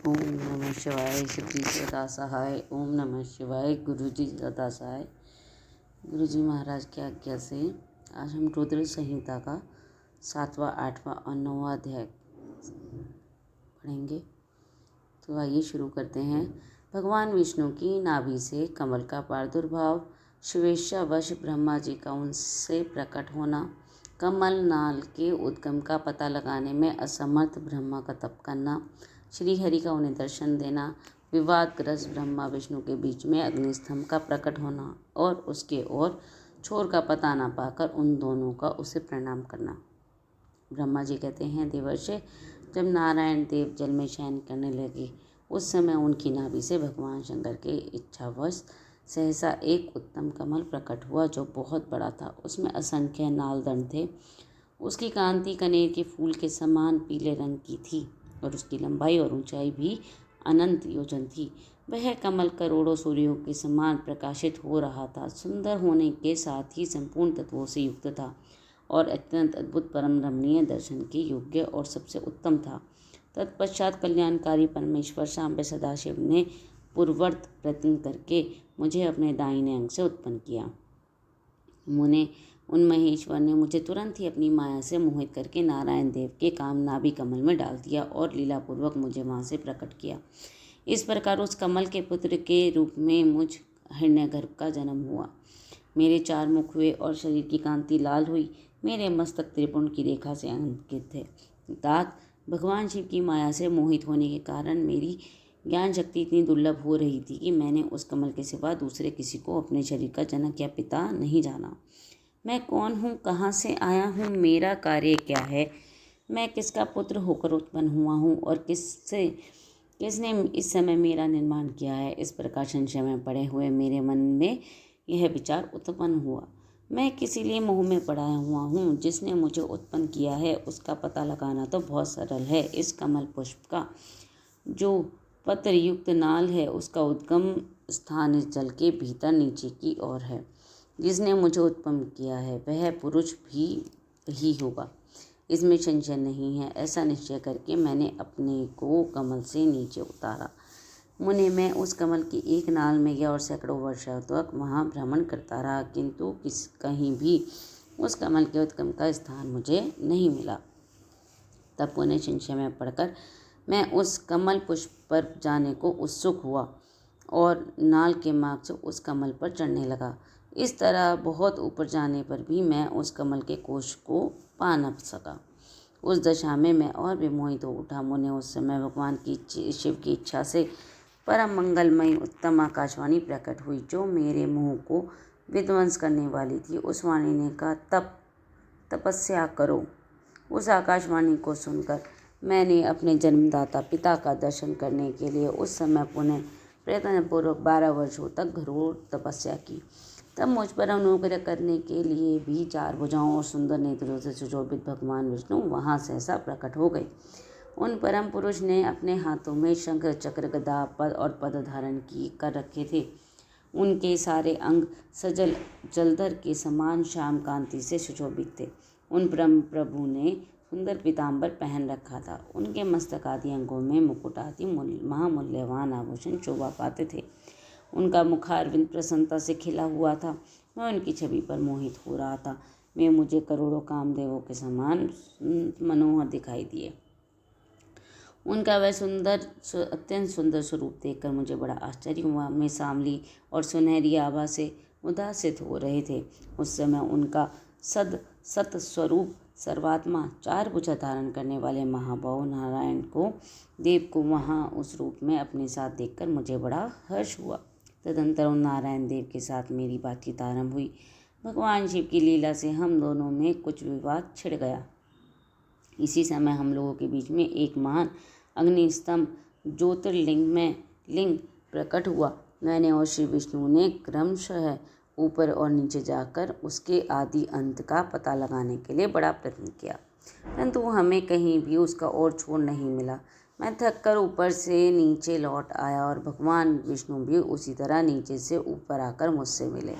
ओम नमः शिवाय। श्री सदा सहाय। ओम नमः शिवाय। गुरुजी सदा सहाय। गुरुजी महाराज की आज्ञा से आज हम रुद्र संहिता का 7वां, 8वां और 9वां अध्याय पढ़ेंगे। तो आइए शुरू करते हैं। भगवान विष्णु की नाभि से कमल का प्रादुर्भाव, शिवेच्छावश ब्रह्मा जी का उनसे प्रकट होना, कमल नाल के उद्गम का पता लगाने में असमर्थ ब्रह्मा का तप करना, श्री हरि का उन्हें दर्शन देना, विवादग्रस्त ब्रह्मा विष्णु के बीच में अग्निस्तंभ का प्रकट होना और उसके ओर छोर का पता न पाकर उन दोनों का उसे प्रणाम करना। ब्रह्मा जी कहते हैं, देवर्षि, जब नारायण देव जल में शयन करने लगे उस समय उनकी नाभि से भगवान शंकर के इच्छावश सहसा एक उत्तम कमल प्रकट हुआ जो बहुत बड़ा था। उसमें असंख्य नालदंड थे। उसकी कांति कनेर के फूल के समान पीले रंग की थी और उसकी लंबाई और ऊंचाई भी अनंत योजन थी। वह कमल करोड़ों सूर्यों के समान प्रकाशित हो रहा था। सुंदर होने के साथ ही संपूर्ण तत्वों से युक्त था और अत्यंत अद्भुत परम रमणीय दर्शन के योग्य और सबसे उत्तम था। तत्पश्चात कल्याणकारी परमेश्वर सांब सदाशिव ने पूर्ववर्त प्रयत्न करके मुझे अपने दाहिने अंग से उत्पन्न किया। उन महेश्वर ने मुझे तुरंत ही अपनी माया से मोहित करके नारायण देव के काम नाभि कमल में डाल दिया और लीलापूर्वक मुझे वहाँ से प्रकट किया। इस प्रकार उस कमल के पुत्र के रूप में मुझ हिरण्यगर्भ का जन्म हुआ। मेरे 4 मुख हुए और शरीर की कांति लाल हुई। मेरे मस्तक त्रिपुण की रेखा से अंकित थे। दांत भगवान शिव की माया से मोहित होने के कारण मेरी ज्ञान शक्ति इतनी दुर्लभ हो रही थी कि मैंने उस कमल के सिवा दूसरे किसी को अपने शरीर का जनक या पिता नहीं जाना। मैं कौन हूँ, कहाँ से आया हूँ, मेरा कार्य क्या है, मैं किसका पुत्र होकर उत्पन्न हुआ हूँ और किसने इस समय मेरा निर्माण किया है। इस प्रकार संशय में पड़े हुए मेरे मन में यह विचार उत्पन्न हुआ, मैं किसी लिए मोह में पड़ा हुआ हूँ। जिसने मुझे उत्पन्न किया है उसका पता लगाना तो बहुत सरल है। इस कमल पुष्प का जो पत्र युक्त नाल है उसका उद्गम स्थान इस जल के भीतर नीचे की ओर है। जिसने मुझे उत्पन्न किया है वह पुरुष भी ही होगा, इसमें संशय नहीं है। ऐसा निश्चय करके मैंने अपने को कमल से नीचे उतारा। मुने मैं उस कमल की एक नाल में गया और सैकड़ों वर्षों तक वहाँ भ्रमण करता रहा, किंतु कहीं भी उस कमल के उद्गम का स्थान मुझे नहीं मिला। तब पुनः संशय में पड़कर मैं उस कमल पुष्प पर जाने को उत्सुक हुआ और नाल के मार्ग से उस कमल पर चढ़ने लगा। इस तरह बहुत ऊपर जाने पर भी मैं उस कमल के कोश को पा न सका। उस दशा में मैं और भी मोहित हो उठा। मुने उस समय भगवान की शिव की इच्छा से परम मंगलमयी उत्तम आकाशवाणी प्रकट हुई जो मेरे मुंह को विध्वंस करने वाली थी। उस वाणी ने कहा, तपस्या करो। उस आकाशवाणी को सुनकर मैंने अपने जन्मदाता पिता का दर्शन करने के लिए उस समय पुनः प्रयत्नपूर्वक 12 वर्षों तक घोर तपस्या की। तब मुझ पर अनुग्रह करने के लिए भी 4 भुजाओं और सुंदर नेत्रों से सुशोभित भगवान विष्णु वहाँ सहसा प्रकट हो गए। उन परम पुरुष ने अपने हाथों में शंख, चक्र, गदा, पद और पद धारण कर रखे थे। उनके सारे अंग सजल जलधर के समान श्याम कांति से सुशोभित थे। उन परम प्रभु ने सुंदर पीताम्बर पहन रखा था। उनके मस्तक आदि अंगों में मुकुट आदि महामूल्यवान आभूषण शोभा पाते थे। उनका मुखारविंद प्रसन्नता से खिला हुआ था। मैं उनकी छवि पर मोहित हो रहा था। वे मुझे करोड़ों कामदेवों के समान मनोहर दिखाई दिए। उनका वह अत्यंत सुंदर स्वरूप देखकर मुझे बड़ा आश्चर्य हुआ। मैं सांवली और सुनहरी आभा से उदासित हो रहे थे। उस समय उनका सत स्वरूप सर्वात्मा 4 भुजा धारण करने वाले महाभाव नारायण देव को वहाँ उस रूप में अपने साथ देखकर मुझे बड़ा हर्ष हुआ। तदंतर उन नारायण देव के साथ मेरी बातचीत आरंभ हुई। भगवान शिव की लीला से हम दोनों में कुछ विवाद छिड़ गया। इसी समय हम लोगों के बीच में एक महान अग्निस्तंभ ज्योतिर्लिंग में लिंग प्रकट हुआ। मैंने और श्री विष्णु ने क्रमशः ऊपर और नीचे जाकर उसके आदि अंत का पता लगाने के लिए बड़ा प्रयत्न किया, परंतु हमें कहीं भी उसका और छोर नहीं मिला। मैं थककर ऊपर से नीचे लौट आया और भगवान विष्णु भी उसी तरह नीचे से ऊपर आकर मुझसे मिले।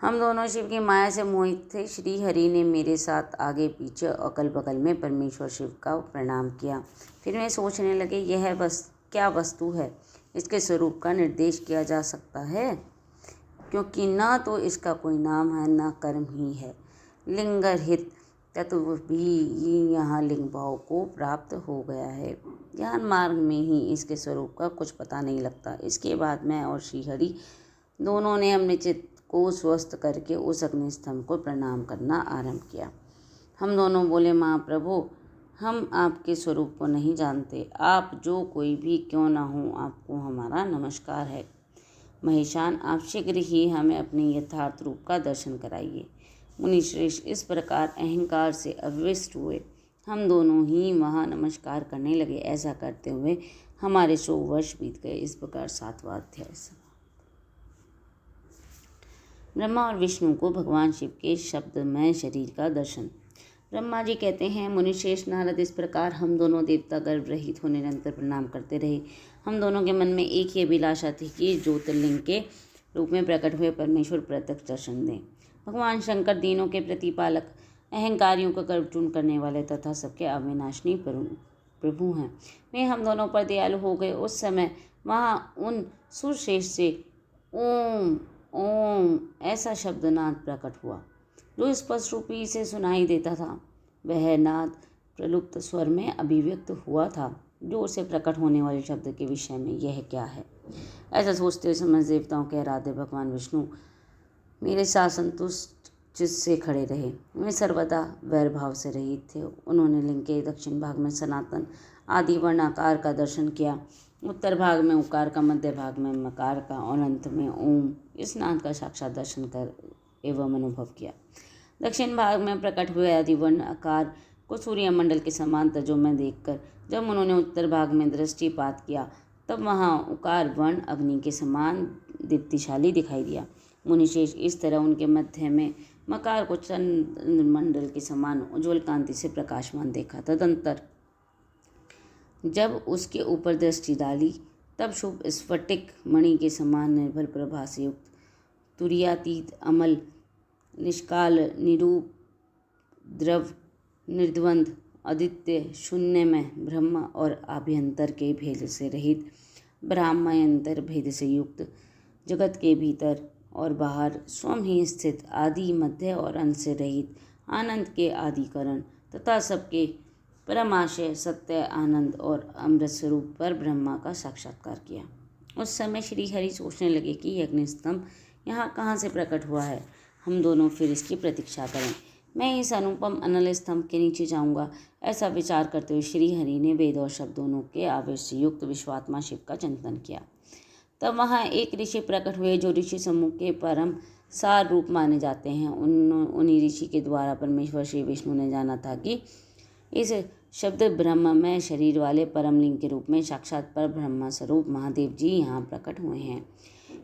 हम दोनों शिव की माया से मोहित थे। श्री हरि ने मेरे साथ आगे पीछे अगल बगल में परमेश्वर शिव का प्रणाम किया। फिर मैं सोचने लगे, यह क्या वस्तु है, इसके स्वरूप का निर्देश किया जा सकता है, क्योंकि न तो इसका कोई नाम है न कर्म ही है। लिंगरहित तत्व भी यहाँ लिंग भाव को प्राप्त हो गया है। ज्ञान मार्ग में ही इसके स्वरूप का कुछ पता नहीं लगता। इसके बाद मैं और श्रीहरि दोनों ने अपने चित्त को स्वस्थ करके उस अग्निस्तंभ को प्रणाम करना आरंभ किया। हम दोनों बोले, महाप्रभु, हम आपके स्वरूप को नहीं जानते। आप जो कोई भी क्यों न हो, आपको हमारा नमस्कार है। महेशान, आप शीघ्र ही हमें अपने यथार्थ रूप का दर्शन कराइए। मुनिश्रेष्ठ इस प्रकार अहंकार से अविष्ट हुए। हम दोनों ही वहाँ नमस्कार करने लगे। ऐसा करते हुए हमारे 100 वर्ष बीत गए। इस प्रकार 7वां अध्याय। ब्रह्मा और विष्णु को भगवान शिव के शब्दमय शरीर का दर्शन। ब्रह्मा जी कहते हैं, मुनिश्रेष्ठ नारद, इस प्रकार हम दोनों देवता गर्भ रहित हो निरंतर प्रणाम करते रहे। हम दोनों के मन में एक ही अभिलाषा थी कि ज्योतिर्लिंग के रूप में प्रकट हुए परमेश्वर प्रत्यक्ष दर्शन दें। भगवान शंकर दीनों के प्रतिपालक, अहंकारियों का गर्भ करने वाले तथा सबके अविनाशनी प्रभु हैं। वे हम दोनों पर दयालु हो गए। उस समय वहाँ उन सुरश्रेष्ठ से ओम ओम ऐसा शब्दनाद प्रकट हुआ, जो स्पष्ट रूपी से सुनाई देता था। वह नाद प्रलुप्त स्वर में अभिव्यक्त हुआ था। जोर से प्रकट होने वाले शब्द के विषय में यह क्या है, ऐसा सोचते समय देवताओं के आराध्य भगवान विष्णु मेरे साथ संतुष्ट चित्त से खड़े रहे। वे सर्वदा वैर भाव से रहित थे। उन्होंने लिंग के दक्षिण भाग में सनातन आदि वर्णाकार का दर्शन किया, उत्तर भाग में उकार का, मध्य भाग में मकार का और अंत में ओम इस नाद का साक्षात दर्शन कर एवं अनुभव किया। दक्षिण भाग में प्रकट हुए आदिवर्ण आकार को सूर्यमंडल के समान तजोमय देखकर जब उन्होंने उत्तर भाग में दृष्टिपात किया, तब वहाँ उकार वर्ण अग्नि के समान दीप्तिशाली दिखाई दिया। मुनिशेष इस तरह उनके मध्य में मकार को चंद्रमंडल के समान उज्ज्वल कांति से प्रकाशमान देखा। तदंतर जब उसके ऊपर दृष्टि डाली, तब शुभ स्फटिक मणि के समान निर्भर प्रभा से युक्त, तुरीयातीत, अमल, निष्काल, निरूप, द्रव, निर्द्वंद, आदित्य, शून्य में ब्रह्म और आभ्यंतर के भेद से रहित, ब्राह्मयंतर भेद से युक्त, जगत के भीतर और बाहर स्वयं ही स्थित, आदि मध्य और अंत से रहित, आनंद के आदिकरण तथा सबके परमाशय सत्य, आनंद और अमृत स्वरूप पर ब्रह्मा का साक्षात्कार किया। उस समय श्री हरि सोचने लगे कि यह अग्निस्तंभ यहाँ कहाँ से प्रकट हुआ है। हम दोनों फिर इसकी प्रतीक्षा करें। मैं इस अनुपम अनल स्तंभ के नीचे जाऊँगा। ऐसा विचार करते हुए श्री हरि ने वेद और शब्द दोनों के आवेश से युक्त विश्वात्मा शिव का चिंतन किया। तब वहाँ एक ऋषि प्रकट हुए, जो ऋषि समूह के परम सार रूप माने जाते हैं। उन्हीं ऋषि के द्वारा परमेश्वर श्री विष्णु ने जाना था कि इस शब्द ब्रह्ममय शरीर वाले परमलिंग के रूप में साक्षात पर ब्रह्मा स्वरूप महादेव जी यहाँ प्रकट हुए हैं।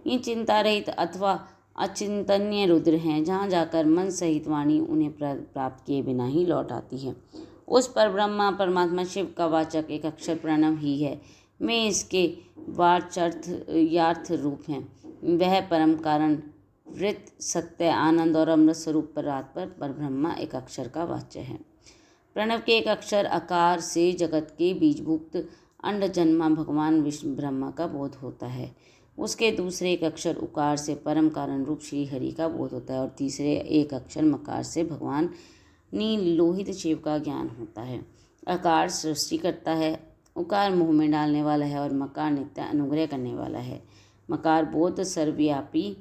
ये चिंता रहित अथवा अचिंतनीय रुद्र हैं। जहाँ जाकर मन सहित वाणी उन्हें प्राप्त किए बिना ही लौट आती है। उस पर ब्रह्मा परमात्मा शिव का वाचक एक अक्षर प्रणव ही है। मैं इसके वाचर्थ यार्थ रूप हैं। वह परम कारण, वृत्त, सत्य, आनंद और अमृत स्वरूप पर ब्रह्मा एक अक्षर का वाच्य है। प्रणव के एक अक्षर आकार से जगत के बीजभूत अंड जन्मा भगवान विष्णु ब्रह्मा का बोध होता है। उसके दूसरे एक अक्षर उकार से परम कारण रूप श्री हरि का बोध होता है और तीसरे एक अक्षर मकार से भगवान नील लोहित शिव का ज्ञान होता है। आकार सृष्टि करता है, उकार मुँह में डालने वाला है और मकार नित्य अनुग्रह करने वाला है। मकार बोध सर्वव्यापी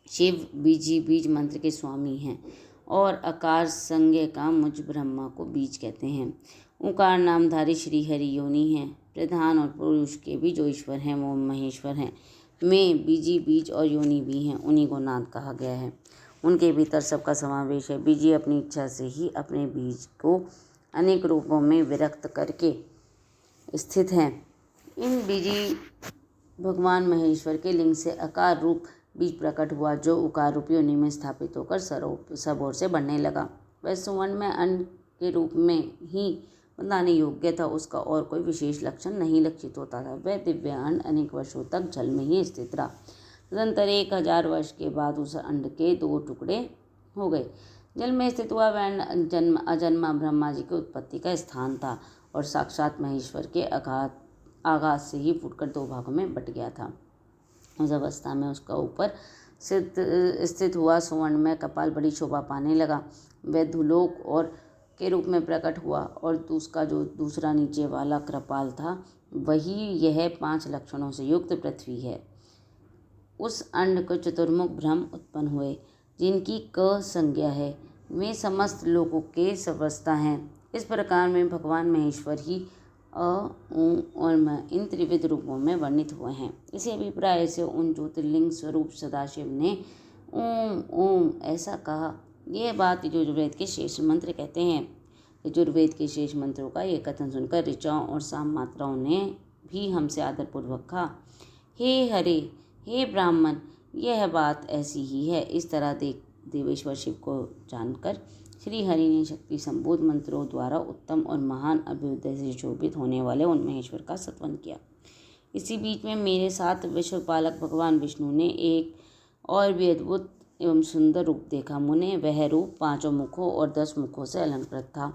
शिव बीजी बीज मंत्र के स्वामी हैं और आकार संज्ञ का मुझ ब्रह्मा को बीज कहते हैं। उकार नामधारी श्री हरि योनि हैं। प्रधान और पुरुष के भी जो ईश्वर हैं वो महेश्वर हैं। में बीजी बीज और योनि भी हैं, उन्हीं को नाद कहा गया है। उनके भीतर सबका समावेश है। बीजी अपनी इच्छा से ही अपने बीज को अनेक रूपों में विरक्त करके स्थित हैं। इन बीजी भगवान महेश्वर के लिंग से आकार रूप बीज प्रकट हुआ, जो उकार रूपी योनि में स्थापित होकर सब ओर से बढ़ने लगा। वह सुवर्ण में अन्न के रूप में ही बताने योग्य था। उसका और कोई विशेष लक्षण नहीं लक्षित होता था। वह दिव्य अन्न अनेक वर्षों तक जल में ही स्थित रहा। तदंतर 1000 वर्ष के बाद उस अंड के 2 टुकड़े हो गए। जल में स्थित हुआ वह जन्म अजन्मा ब्रह्मा जी की उत्पत्ति का स्थान था और साक्षात महेश्वर के आघात से ही फूटकर 2 भागों में बट गया था। उस अवस्था में उसका ऊपर स्थित हुआ सुवर्णमय कपाल बड़ी शोभा पाने लगा। वह धुलोक और के रूप में प्रकट हुआ और उसका जो दूसरा नीचे वाला कृपाल था वही यह 5 लक्षणों से युक्त पृथ्वी है। उस अंड को चतुर्मुख ब्रह्म उत्पन्न हुए जिनकी क संज्ञा है। वे समस्त लोगों के सर्वस्ता हैं। इस प्रकार में भगवान महेश्वर ही अ, ऊ और म इन त्रिविध रूपों में वर्णित हुए हैं। इसी अभिप्राय से उन ज्योतिर्लिंग स्वरूप सदाशिव ने ओम ओम ऐसा कहा। यह बात यजुर्वेद के शेष मंत्र कहते हैं। यजुर्वेद के शेष मंत्रों का यह कथन सुनकर ऋचाओं और साम मात्राओं ने भी हमसे आदरपूर्वक कहा, हे हरे, हे ब्राह्मण, यह बात ऐसी ही है। इस तरह देवेश्वर शिव को जानकर श्री हरि ने शक्ति संबोध मंत्रों द्वारा उत्तम और महान अभ्युदय से शोभित होने वाले उन महेश्वर का स्तवन किया। इसी बीच में मेरे साथ विश्वपालक भगवान विष्णु ने एक और भी अद्भुत एवं सुंदर रूप देखा। मुने वह रूप 5 मुखों और 10 मुखों से अलंकृत था।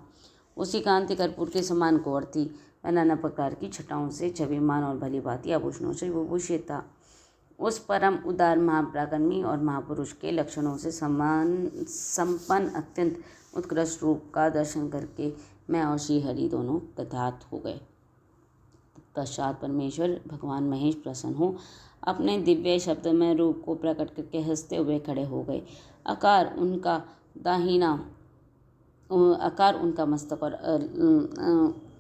उसकी कांति कर्पूर के समान गौर थी। वह नाना प्रकार की छटाओं से छविमान और भली भांति आभूषणों से विभूषित था। उस परम उदार महापराक्रमी और महापुरुष के लक्षणों से संपन्न अत्यंत उत्कृष्ट रूप का दर्शन करके मैं और श्री हरि दोनों कृतार्थ हो गए। पश्चात परमेश्वर भगवान महेश प्रसन्न हो अपने दिव्य शब्दमय रूप को प्रकट करके हंसते हुए खड़े हो गए। आकार उनका मस्तक और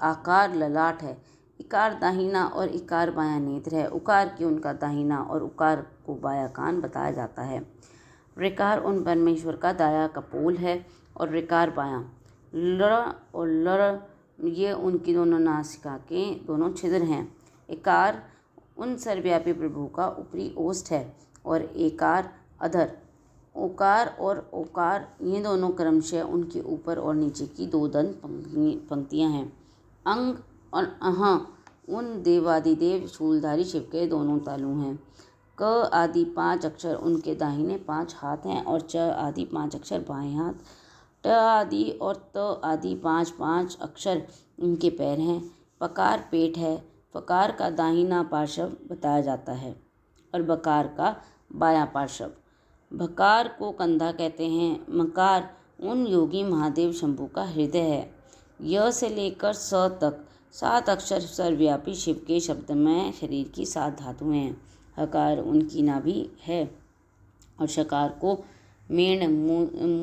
आकार ललाट है। इकार दाहिना और इकार बायां नेत्र है। उकार की उनका दाहिना और उकार को बायां कान बताया जाता है। ऋकार उन परमेश्वर का दाया कपोल है और ऋकार बायां। लड़ और लड़ ये उनकी दोनों नासिका के दोनों छिद्र हैं। इकार उन सर्वव्यापी प्रभु का ऊपरी ओष्ठ है और एकार अधर। ओकार और ओकार ये दोनों क्रमशः उनके ऊपर और नीचे की 2 दंत पंक्तियां हैं। अंग और अह उन देवादिदेव शूलधारी शिव के दोनों तालु हैं। क आदि 5 अक्षर उनके दाहिने 5 हाथ हैं और च आदि 5 अक्षर बाएं हाथ। ट आदि और त आदि 5 अक्षर उनके पैर हैं। पकार पेट है। पकार का दाहिना पार्श्व बताया जाता है और बकार का बायां पार्श्व। भकार को कंधा कहते हैं। मकार उन योगी महादेव शंभु का हृदय है। य से लेकर स तक 7 अक्षर सर्वव्यापी शिव के शब्दमय शरीर की 7 धातुएं हैं। हकार उनकी नाभि है और शकार को मेण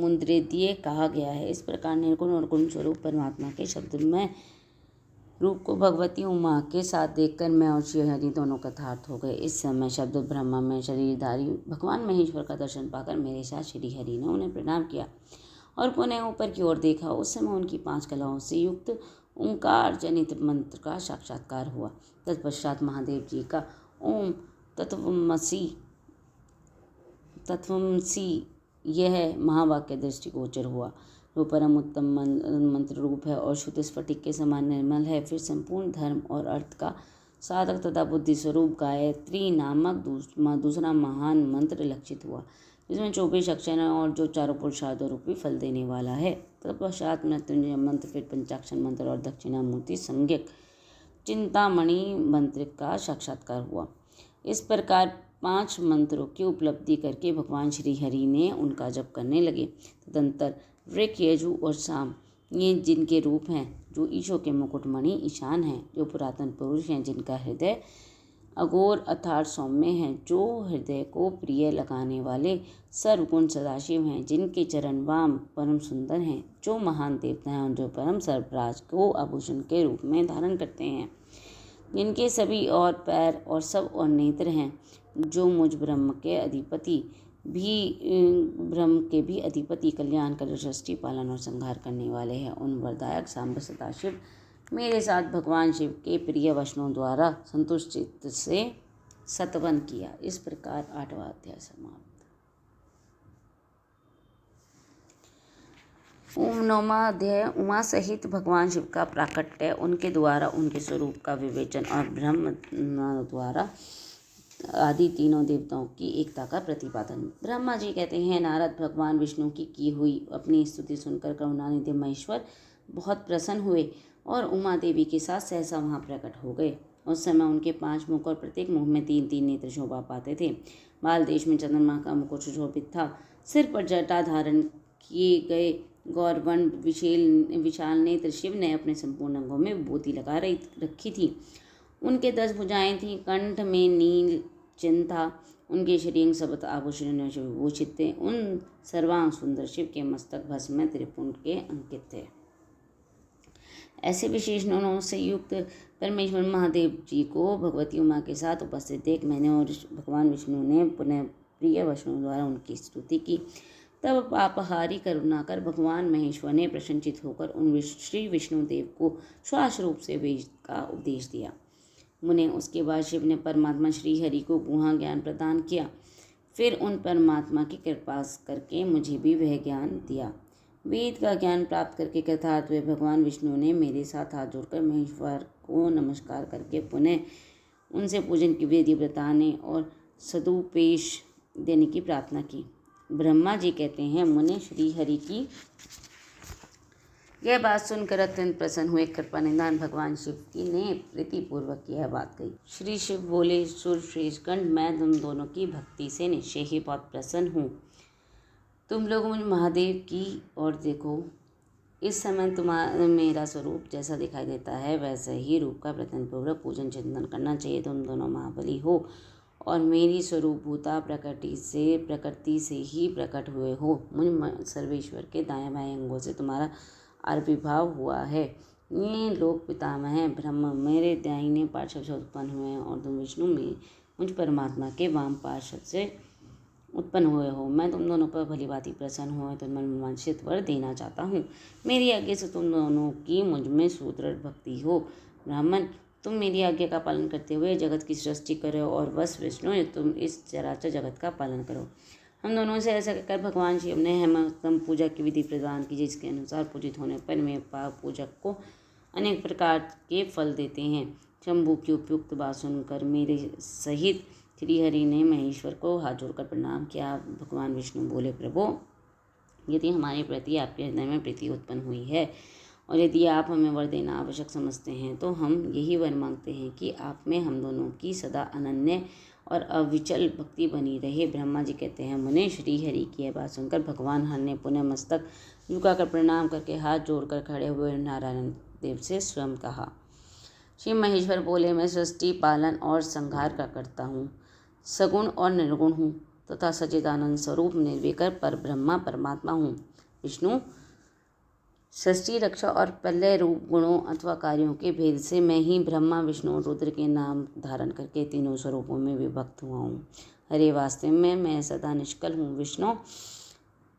मुद्रेदीय कहा गया है। इस प्रकार निर्गुण और गुण स्वरूप परमात्मा के शब्दमय रूप को भगवती उमा के साथ देखकर मैं और श्री हरि दोनों कृतार्थ हो गए। इस समय शब्द ब्रह्मा में शरीरधारी भगवान महेश्वर का दर्शन पाकर मेरे साथ श्री हरि ने उन्हें प्रणाम किया और पुनः ऊपर की ओर देखा। उस समय उनकी 5 कलाओं से युक्त ओंकार जनित मंत्र का साक्षात्कार हुआ। तत्पश्चात महादेव जी का ओम तत्वमसि यह महावाक्य दृष्टिगोचर हुआ, जो परम उत्तम मंत्र रूप है और शुद्ध स्फटिक के समान निर्मल है। फिर संपूर्ण धर्म और अर्थ का साधक तथा बुद्धि स्वरूप गायत्री नामक दूसरा महान मंत्र लक्षित हुआ, जिसमें 24 अक्षर हैं और जो चारों पुरुषार्थों रूपी फल देने वाला है। तत्पश्चात मृत्युंजय मंत्र, फिर पंचाक्षर मंत्र और दक्षिणामूर्ति संज्ञक चिंतामणि मंत्र का साक्षात्कार हुआ। इस प्रकार 5 मंत्रों की उपलब्धि करके भगवान श्री हरि ने उनका जप करने लगे। तदंतर ऋक, यजु और साम ये जिनके रूप हैं, जो ईशो के मुकुटमणि ईशान हैं, जो पुरातन पुरुष हैं, जिनका हृदय अघोर अर्थात सौम्य हैं, जो हृदय को प्रिय लगाने वाले सर्वगुण सदाशिव हैं, जिनके चरण वाम परम सुंदर हैं, जो महान देवता हैं और जो परम सर्पराज को आभूषण के रूप में धारण करते हैं, जिनके सभी और पैर और सब और नेत्र हैं, जो मुझ ब्रह्म के भी अधिपति कल्याण कर सृष्टि पालन और संहार करने वाले हैं, उन वरदायक सांब सदाशिव मेरे साथ भगवान शिव के प्रिय वचनों द्वारा संतुष्ट चित्त से स्तवन किया। इस प्रकार 8वां अध्याय समाप्त। ओम 9वां अध्याय उमा सहित भगवान शिव का प्राकट्य, उनके द्वारा उनके स्वरूप का विवेचन और ब्रह्म द्वारा आदि तीनों देवताओं की एकता का प्रतिपादन। ब्रह्मा जी कहते हैं, नारद भगवान विष्णु की हुई अपनी स्तुति सुनकर करुणानिधि महेश्वर बहुत प्रसन्न हुए और उमा देवी के साथ सहसा वहाँ प्रकट हो गए। उस समय उनके 5 मुख और प्रत्येक मुख में 3-3 नेत्र शोभा पाते थे। बाल देश में चंद्रमा का मुकुट सुशोभित था। सिर पर जटा धारण किए गए गौरवर्ण विशाल नेत्र शिव ने अपने संपूर्ण अंगों में विभूति लगा रखी थी। उनके 10 भुजाएं थीं। कंठ में नील चिन्ह था। उनके शरीर सबत आभूषणों से विभूषित थे। उन सर्वांग सुंदर शिव के मस्तक भस्म में त्रिपुंड के अंकित थे। ऐसे विशेष गुणों से युक्त परमेश्वर महादेव जी को भगवती उमा के साथ उपस्थित देख मैंने और भगवान विष्णु ने पुनः प्रिय वचनों द्वारा उनकी स्तुति की। तब पापहारी करुणा कर भगवान महेश्वर ने प्रसन्नचित होकर उन श्री विष्णुदेव को श्वास रूप से वेद का उपदेश दिया। मुने उसके बाद शिव ने परमात्मा श्री हरि को गुहा ज्ञान प्रदान किया। फिर उन परमात्मा की कृपा करके मुझे भी वह ज्ञान दिया। वेद का ज्ञान प्राप्त करके कृतार्थ हुए भगवान विष्णु ने मेरे साथ हाथ जोड़कर महेश्वर को नमस्कार करके पुनः उनसे पूजन की विधि बताने और सदुपदेश देने की प्रार्थना की। ब्रह्मा जी कहते हैं, मुने श्री हरि की यह बात सुनकर अत्यंत प्रसन्न हुए। कृपा निधान भगवान शिव की ने प्रीतिपूर्वक यह बात कही। श्री शिव बोले, सुरश्रेष्ठ गण, मैं तुम दोनों की भक्ति से निश्चय ही बहुत प्रसन्न हूँ। तुम लोग मुझ महादेव की ओर देखो। इस समय तुम्हारा मेरा स्वरूप जैसा दिखाई देता है वैसे ही रूप का प्रत्यंतपूर्वक पूजन चिंतन करना चाहिए। तुम दोनों महाबली हो और मेरी स्वरूपभूता प्रकृति से ही प्रकट हुए हो। मुझ सर्वेश्वर के दाएं बाएं अंगों से तुम्हारा आविर्भाव हुआ है। ये लोक पितामह ब्रह्म मेरे दाहिने पार्श्व से उत्पन्न हुए हैं और तुम विष्णु में मुझ परमात्मा के वाम पार्श्व से उत्पन्न हुए हो। मैं तुम दोनों पर भली भांति प्रसन्न हूँ तो मन वांछित वर देना चाहता हूँ। मेरी आज्ञा से तुम दोनों की मुझ में सुदृढ़ भक्ति हो। ब्राह्मण, तुम मेरी आज्ञा का पालन करते हुए जगत की सृष्टि करो और वस विष्णु, तुम इस चराचर जगत का पालन करो। हम दोनों से ऐसा कहकर भगवान शिव ने हेमोत्तम पूजा की विधि प्रदान की, जिसके अनुसार पूजित होने पर वे पाप पूजक को अनेक प्रकार के फल देते हैं। शंभु की उपयुक्त बात सुनकर मेरे सहित श्रीहरि ने महेश्वर को हाथ जोड़कर प्रणाम किया। भगवान विष्णु बोले, प्रभु, यदि हमारे प्रति आपके हृदय में प्रीति उत्पन्न हुई है और यदि आप हमें वर देना आवश्यक समझते हैं तो हम यही वर मांगते हैं कि आप में हम दोनों की सदा अनन्य और अविचल भक्ति बनी रहे। ब्रह्मा जी कहते हैं, मुने श्रीहरि की यह बात सुनकर भगवान हर ने पुनः मस्तक झुकाकर प्रणाम करके हाथ जोड़कर खड़े हुए नारायण देव से स्वयं कहा। शिव महेश्वर बोले, मैं सृष्टि पालन और संहार का करता हूँ, सगुण और निर्गुण हूँ तथा सच्चिदानंद स्वरूप निर्विकार पर ब्रह्मा परमात्मा हूँ। विष्णु, सृष्टि रक्षा और प्रलय रूप गुणों अथवा कार्यों के भेद से मैं ही ब्रह्मा विष्णु और रुद्र के नाम धारण करके तीनों स्वरूपों में विभक्त हुआ हूँ। अरे वास्तव में मैं सदा निष्कल हूँ। विष्णु,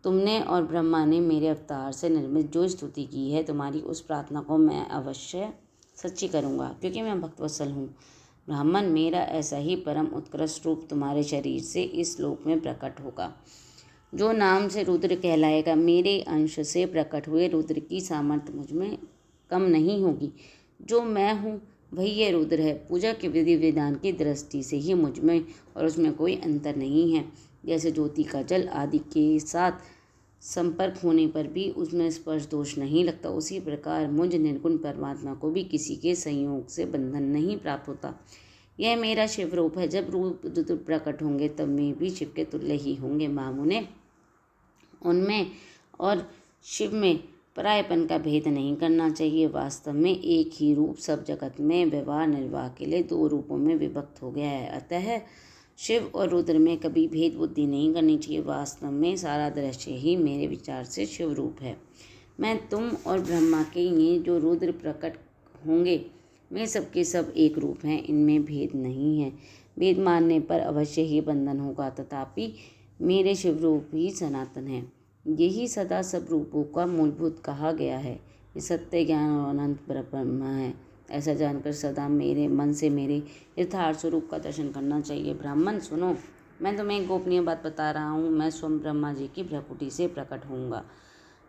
तुमने और ब्रह्मा ने मेरे अवतार से निर्मित जो स्तुति की है, तुम्हारी उस प्रार्थना को मैं अवश्य सच्ची करूँगा, क्योंकि मैं भक्तवत्सल हूँ। ब्राह्मण, मेरा ऐसा ही परम उत्कृष्ट रूप तुम्हारे शरीर से इस लोक में प्रकट होगा। जो नाम से रुद्र कहलाएगा, मेरे अंश से प्रकट हुए रुद्र की सामर्थ्य मुझ में कम नहीं होगी। जो मैं हूँ वही ये रुद्र है। पूजा के विधि विधान की दृष्टि से ही मुझ में और उसमें कोई अंतर नहीं है। जैसे ज्योति का जल आदि के साथ संपर्क होने पर भी उसमें स्पर्श दोष नहीं लगता, उसी प्रकार मुझ निर्गुण परमात्मा को भी किसी के संयोग से बंधन नहीं प्राप्त होता। यह मेरा शिव रूप है। जब रूप रुद्र प्रकट होंगे तब मैं भी शिव के तुल्य ही होंगे। मामुने, उनमें और शिव में परायपन का भेद नहीं करना चाहिए। वास्तव में एक ही रूप सब जगत में व्यवहार निर्वाह के लिए दो रूपों में विभक्त हो गया है। अतः शिव और रुद्र में कभी भेद बुद्धि नहीं करनी चाहिए। वास्तव में सारा दृश्य ही मेरे विचार से शिव रूप है। मैं, तुम और ब्रह्मा के ये जो रुद्र प्रकट होंगे वे सबके सब एक रूप हैं, इनमें भेद नहीं है। भेद मानने पर अवश्य ही बंधन होगा, तथापि मेरे शिव रूप ही सनातन है। यही सदा सब रूपों का मूलभूत कहा गया है। ये सत्य ज्ञान और अनंत ब्रह्म है। ऐसा जानकर सदा मेरे मन से मेरे यथार्थ स्वरूप का दर्शन करना चाहिए। ब्राह्मण, सुनो, मैं तुम्हें एक गोपनीय बात बता रहा हूँ। मैं स्वयं ब्रह्मा जी की भ्रकुटी से प्रकट होऊंगा।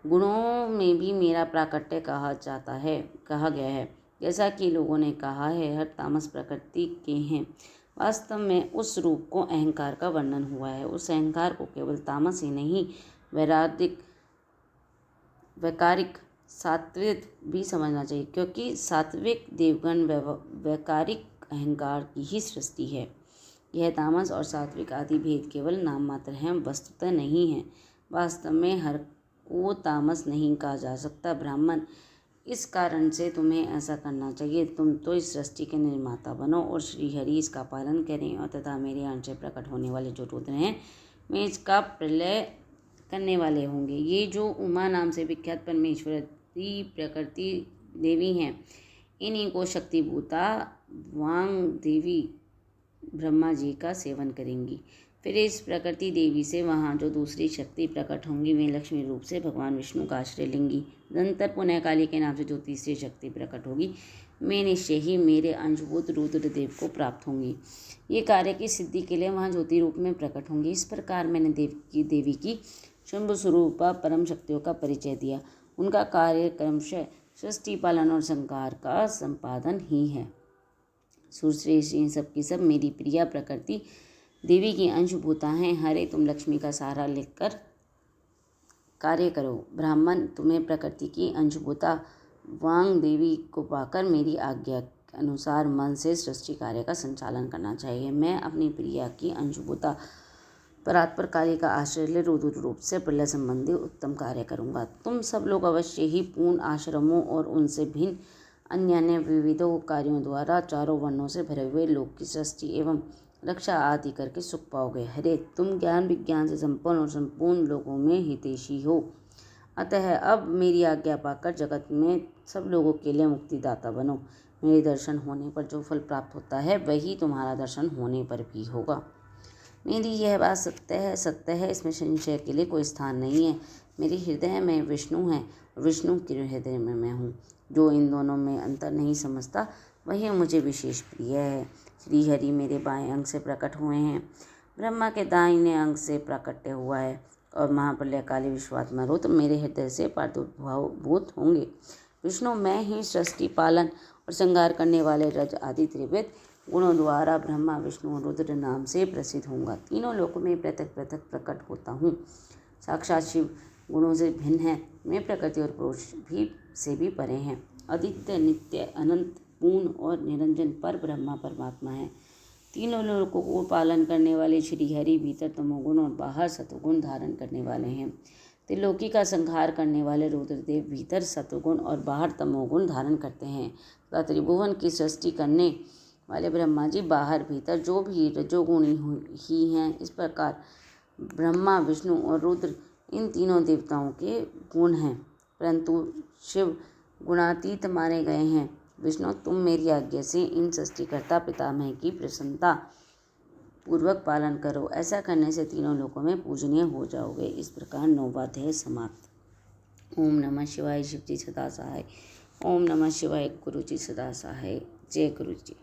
गुणों में भी मेरा प्राकट्य कहा गया है। जैसा कि लोगों ने कहा है, हर तामस प्रकृति के हैं, वास्तव में उस रूप को अहंकार का वर्णन हुआ है। उस अहंकार को केवल तामस ही नहीं, वैकारिक सात्विक भी समझना चाहिए, क्योंकि सात्विक देवगण वैकारिक अहंकार की ही सृष्टि है। यह तामस और सात्विक आदि भेद केवल नाम मात्र हैं, वस्तुतः नहीं है। वास्तव में हर को तामस नहीं कहा जा सकता। ब्राह्मण, इस कारण से तुम्हें ऐसा करना चाहिए। तुम तो इस सृष्टि के निर्माता बनो और श्रीहरि इसका पालन करें, और तथा मेरे अंश से प्रकट होने वाले जो रुद्र हैं वे इसका प्रलय करने वाले होंगे। ये जो उमा नाम से विख्यात परमेश्वरी प्रकृति देवी हैं, इन्हीं को शक्तिभूता वांग देवी ब्रह्मा जी का सेवन करेंगी। फिर इस प्रकृति देवी से वहाँ जो दूसरी शक्ति प्रकट होंगी वे लक्ष्मी रूप से भगवान विष्णु का आश्रय लेंगी। तदनंतर पुनः काली के नाम से जो तीसरी शक्ति प्रकट होगी वे निश्चय ही मेरे अंशभूत रुद्रदेव को प्राप्त होंगी। ये कार्य की सिद्धि के लिए वहाँ ज्योति रूप में प्रकट होंगी। इस प्रकार मैंने देवी की शुंभ स्वरूपा परम शक्तियों का परिचय दिया। उनका कार्य क्रमशः सृष्टि पालन और संहार का संपादन ही है। सुश्रेष्ठ, इन सब की सब मेरी प्रिया प्रकृति देवी की अंशभूता हैं। हरे, तुम लक्ष्मी का सहारा लेकर कार्य करो। ब्राह्मण, तुम्हें प्रकृति की अंशभूता वांग देवी को पाकर मेरी आज्ञा के अनुसार मन से सृष्टि कार्य का संचालन करना चाहिए। मैं अपनी प्रिया की अंशभूता परात्पर काली का आश्रय ले रुद्र रूप से प्रलय संबंधी उत्तम कार्य करूँगा। तुम सब लोग अवश्य ही पूर्ण आश्रमों और उनसे भिन्न अन्य विविधों कार्यों द्वारा चारों वर्णों से भरे हुए लोक की सृष्टि एवं रक्षा आदि करके सुख पाओगे। हरे, तुम ज्ञान विज्ञान से संपन्न और संपूर्ण लोगों में हितैषी हो, अतः अब मेरी आज्ञा पाकर जगत में सब लोगों के लिए मुक्तिदाता बनो। मेरे दर्शन होने पर जो फल प्राप्त होता है वही तुम्हारा दर्शन होने पर भी होगा। मेरी यह बात सत्य है, इसमें संशय के लिए कोई स्थान नहीं है। मेरे हृदय में विष्णु है और विष्णु के हृदय में मैं हूँ। जो इन दोनों में अंतर नहीं समझता वही मुझे विशेष प्रिय है। श्रीहरि मेरे बाएं अंग से प्रकट हुए हैं, ब्रह्मा के दाहिने अंग से प्राकट्य हुआ है, और महाप्रलय काली विश्वात्मा रुद्र मेरे हृदय से प्रादुर्भूत होंगे। विष्णु मैं ही सृष्टि पालन और संहार करने वाले रज आदि त्रिविध गुणों द्वारा ब्रह्मा विष्णु और रुद्र नाम से प्रसिद्ध होऊंगा। तीनों लोकों में पृथक पृथक प्रकट होता हूँ। साक्षात शिव गुणों से भिन्न है। मैं प्रकृति और पुरुष से भी परे हैं। अद्वितीय, नित्य, अनंत, पूर्ण और निरंजन पर ब्रह्मा परमात्मा है। तीनों लोकों को पालन करने वाले श्रीहरि भीतर तमोगुण और बाहर सत्वगुण धारण करने वाले हैं। त्रिलोकी का संहार करने वाले रुद्रदेव भीतर सत्वगुण और बाहर तमोगुण धारण करते हैं तथा त्रिभुवन की सृष्टि करने वाले ब्रह्मा जी बाहर भीतर जो भी रजोगुणी ही हैं। इस प्रकार ब्रह्मा विष्णु और रुद्र इन तीनों देवताओं के गुण हैं, परंतु शिव गुणातीत माने गए हैं। विष्णु, तुम मेरी आज्ञा से इन सृष्टिकर्ता पितामह की प्रसन्नता पूर्वक पालन करो। ऐसा करने से तीनों लोकों में पूजनीय हो जाओगे। इस प्रकार 9वां अध्याय समाप्त। ओम नमः शिवाय। शिव जी सदा सहाय। ओम नमः शिवाय। गुरु जी सदा सहाय। जय गुरु जी।